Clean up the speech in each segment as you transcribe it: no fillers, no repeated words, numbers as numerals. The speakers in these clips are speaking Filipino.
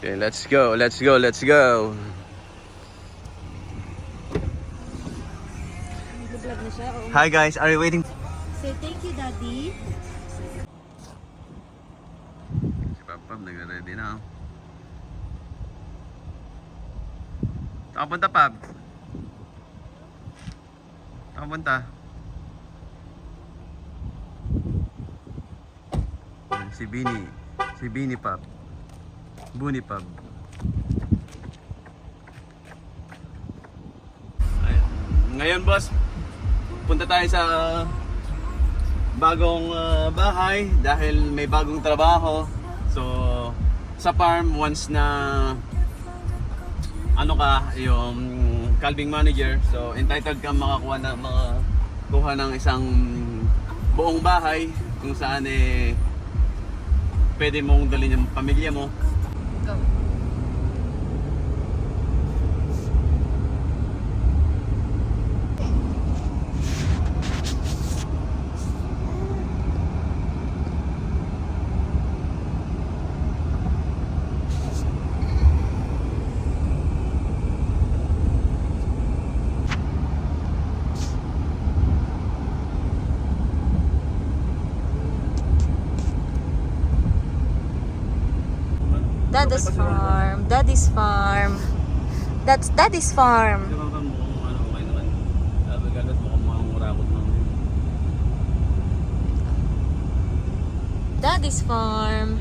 Okay, let's go, let's go, let's go. Nag-vlog na siya. Oo. Hi guys, are you waiting? Say thank you, Daddy. Si Papa, nag-ready na. Saan ka punta, Pab? Saan ka punta? Si Bini. Si Bini, Pab. Buni, Pab. Ngayon, boss, punta tayo sa bagong bahay dahil may bagong trabaho. So, sa farm, once na ano ka, yung calving manager, so entitled ka makakuha ng isang buong bahay kung saan pwede mong dalhin yung pamilya mo. Go. Daddy's farm. Daddy's farm. That's Daddy's farm. Di ba ba mukhang ano, okay naman? Gagat mukhang mangurakot na. Daddy's farm.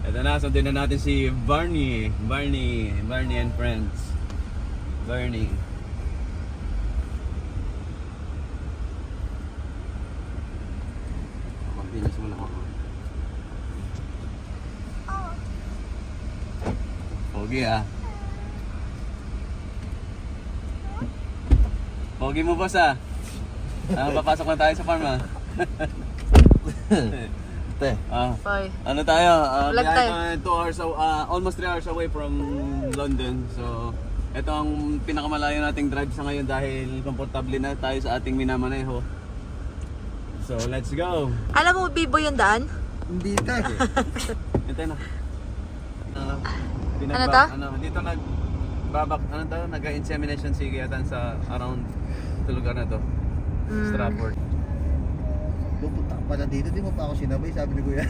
Ito na, sundin na natin si Barney and friends. Barney. Pinas mo na ako. Pogi ah. Pogi mo boss ah. Papasok na tayo sa farm ah. Te. Bye. Ano tayo? Vlog tayo. 2 hours, almost 3 hours away from London. So, ito ang pinakamalayo nating drive sa ngayon dahil komportable na tayo sa ating minamaneho. So, let's go! Alam mo, Bibo yung daan? Hindi te. Ito na. Ano to? Dito nag-insemination si Gayatan sa around sa lugar na to. Stratford. Pupunta ka pala dito, di mo pa ako sinabay, sabi ni Kuya.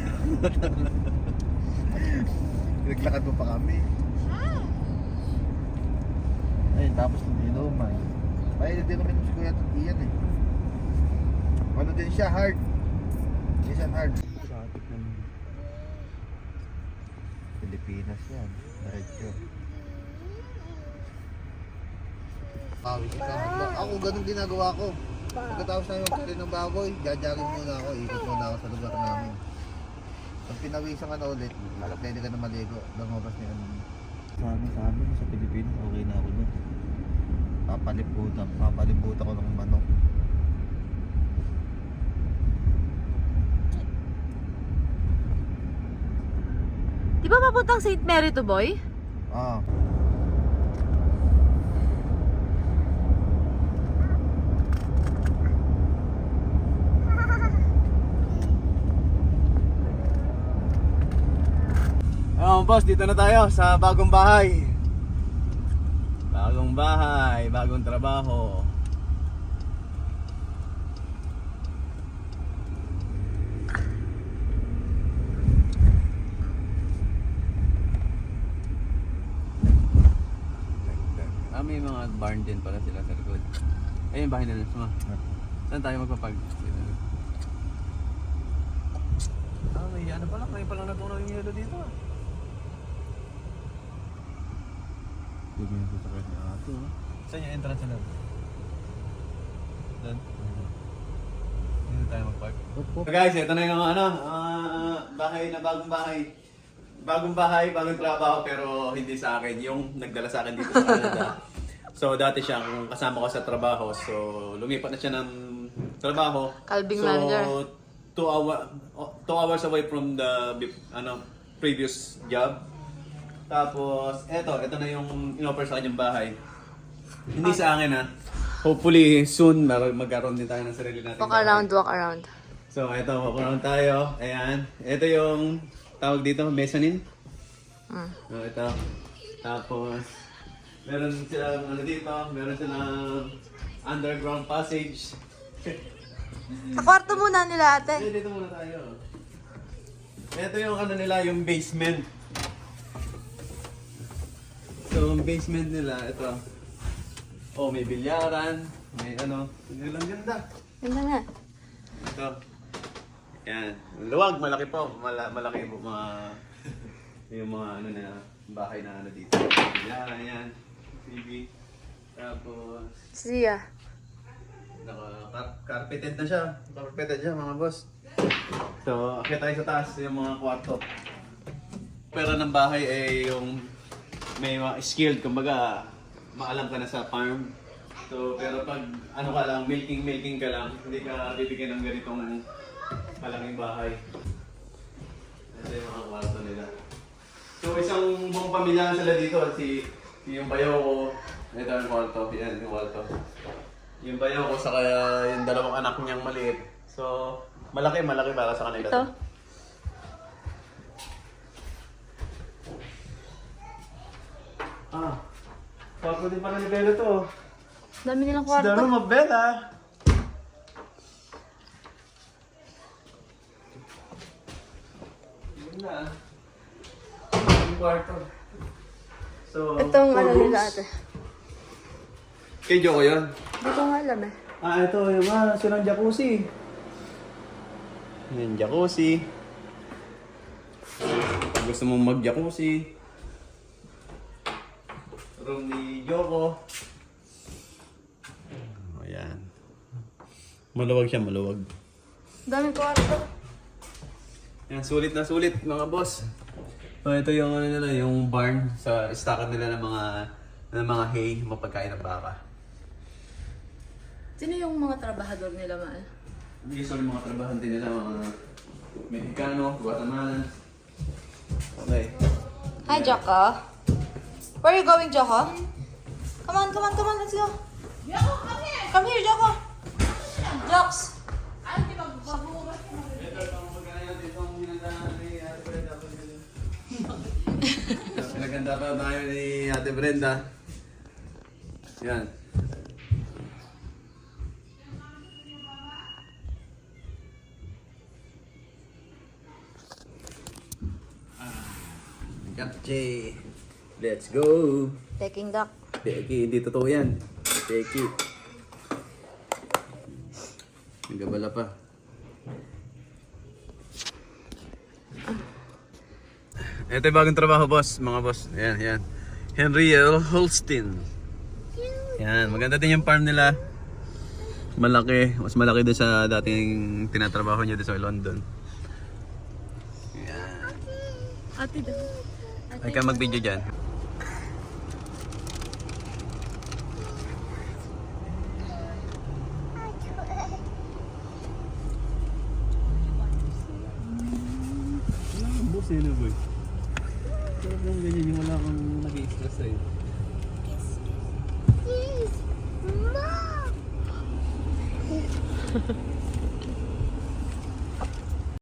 Naglakad mo pa kami. Ayun, tapos hindi lumay. Ay, hindi naman si Kuya Ian eh. Ano din siya, hard. Isang hard. Traffic naman. Pilipinas yan. Diretso. Pawis ka. Ako ganun ginagawa ko. Pagkatapos na yung pagkain ng baboy, jajagin muna ako, ikot muna ako sa lugar namin. Pag pinawisan ka na ulit, pwede ka na maligo. Lumabas na yung sa amin, sa Pilipinas, okay na ako dun. Papalibutan ko ng manok. Di ba papuntang St. Mary to, boy? Ah. Boss, dito na tayo sa bagong bahay. Bagong bahay, bagong trabaho. May mga barn din pala sila sa likod. Ayun, bahay nila. Saan tayo magpapag? May ano pala, may palang natunaw yung yelo dito ah. Hindi mo yung sasakyan ni ate. Saan yung entrance na doon? Doon? Dito tayo mag-park. So guys, ito na yung bahay na bagong bahay. Bagong bahay, bagong trabaho pero hindi sa akin. Yung nagdala sa akin dito sa Canada. So dati siyang kasama ko sa trabaho. So lumipat na siya ng trabaho. Calving so, manager. 2 hours away from the previous job. Tapos ito na yung in-offer sa kanyang bahay. Hindi sa akin ha. hopefully soon magkaroon din tayo ng sarili natin. Walk around, walk around. So ito, walk around tayo. Ayan. Ito yung tawag dito, mezzanine. So ito. Tapos, meron silang ano dito, meron silang underground passage. Sa kwarto muna nila ate. Dito muna tayo. Ito yung ano nila, yung basement. So, yung basement nila, ito. Oh, may bilyaran, may ano. Ang ganda. Ganda nga. Ito. Yan. Luwag, malaki po. Malaki po mga yung mga ano na bahay na ano dito. Bilyaran yan. TV. Tapos Siya. Carpeted na siya. Carpeted siya mga boss. So, akit tayo sa taas yung mga kwarto. Pero ng bahay ay yung may mga skilled, kumbaga maalam ka na sa farm. So, pero pag ano ka lang, milking ka lang, hindi ka bibigyan ng ganitong kalaking bahay. Ito yung mga kwarto nila. So, isang buong pamilya sila dito. Si yung bayaw ko, ito yung kwarto. Yan, yung kwarto. Yung bayaw ko, saka yung dalawang anak niyang maliit. So, malaki para sa kanila. Ito. Kwarto din pala ni Bella to. Dami nilang It's kwarto. the room of Bella. Yun na. Yung kwarto. So, Itong four ano rooms. nila ate. Kay Joko yun? Hindi ko nga alam eh. Ito yung silang jacuzzi. Yan, jacuzzi. Kung gusto mong mag-jacuzzi. Room ni Joko. Ayan. Maluwag siya, maluwag. Dami kwarto. Yan, sulit na sulit mga boss. So, ito yung ano nila, yung barn sa stockan nila ng mga hay, mapagkain ng baka. Sino yung mga trabahador nila mahal? Usually mga trabahante nila, mga Mexicano, Guatemalan. Okay. Hi, Joko. Where are you going, Joko? Come on, let's go. Joko, come here. Come here, Joko. Jokes. Pinaganda pa tayo ni Ate Brenda. Yan. Kapche. Let's go. Taking duck. Teki, hindi totoo yan. Teki. Nagabala pa. Ito yung bagong trabaho, boss. Mga boss. Ayan, ayan. Henry L. Holstein. Yan, maganda din yung farm nila. Malaki. Mas malaki din sa dating tinatrabaho niya din sa London. Yan. Ate daw. Ay ka mag-video dyan. Boss yun na boy. Pero kung ganyan yung wala kang nag-i-stress sa'yo. Please, Mom.